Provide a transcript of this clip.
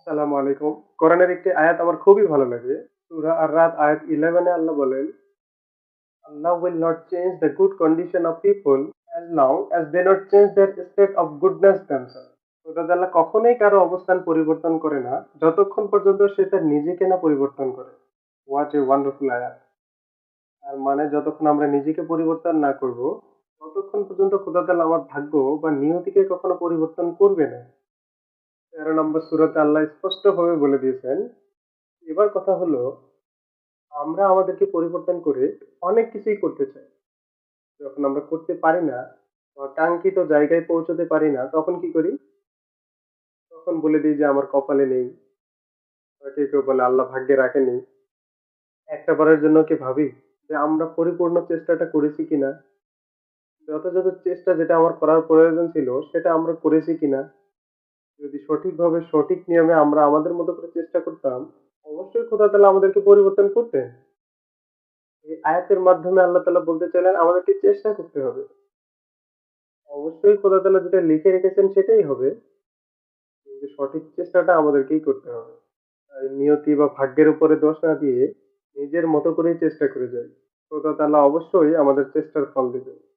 আসসালামু আলাইকুম। কোরআনের একটি আয়াত আমার খুবই ভালো লাগে। সূরা আর-রাদ আয়াত 11 এ আল্লাহ বলেন, "Allah will not change the good condition of people as long as they not change their state of goodness themselves." খোদা তাআলা কখনোই কারো অবস্থান পরিবর্তন করে না, যতক্ষণ পর্যন্ত সে তার নিজেকে না পরিবর্তন করে। What a wonderful ayat! তার মানে যতক্ষণ আমরা নিজেকে পরিবর্তন না করব, ততক্ষণ পর্যন্ত খোদা তাআলা আমার ভাগ্য বা নিয়তিকে কখনো পরিবর্তন করবে না। ১৩ নম্বর সূরাতে আল্লাহ স্পষ্টভাবে বলে দিয়েছেন। এবার কথা হলো, আমরা আমাদেরকে পরিবর্তন করে অনেক কিছুই করতে চাই। যখন আমরা করতে পারি না বা কাঙ্ক্ষিত জায়গায় পৌঁছতে পারি না, তখন কি করি? তখন বলে দিই যে আমার কপালে নেই। বা কেউ বলে আল্লাহ ভাগ্যে রাখেনি। একটা বারের জন্য কি ভাবি যে আমরা পরিপূর্ণ চেষ্টাটা করেছি কিনা? যথাযথ চেষ্টা যেটা আমার করার প্রয়োজন ছিল সেটা আমরা করেছি কিনা? যদি সঠিকভাবে সঠিক নিয়মে আমরা আমাদের মতো করে চেষ্টা করতাম, অবশ্যই খোদা তাআলা আমাদেরকে পরিবর্তন করতেন। এই আয়াতের মাধ্যমে আল্লাহ তাআলা বলতে চাইলেন আমাদেরকে চেষ্টা করতে হবে। অবশ্যই খোদা তাআলা যেটা লিখে রেখেছেন সেটাই হবে। কিন্তু সঠিক চেষ্টাটা আমাদেরকেই করতে হবে। তাই নিয়তি বা ভাগ্যের উপরে দোষ না দিয়ে নিজের মতো করেই চেষ্টা করে যাই। খোদা তাআলা অবশ্যই আমাদের চেষ্টার ফল দিবেন।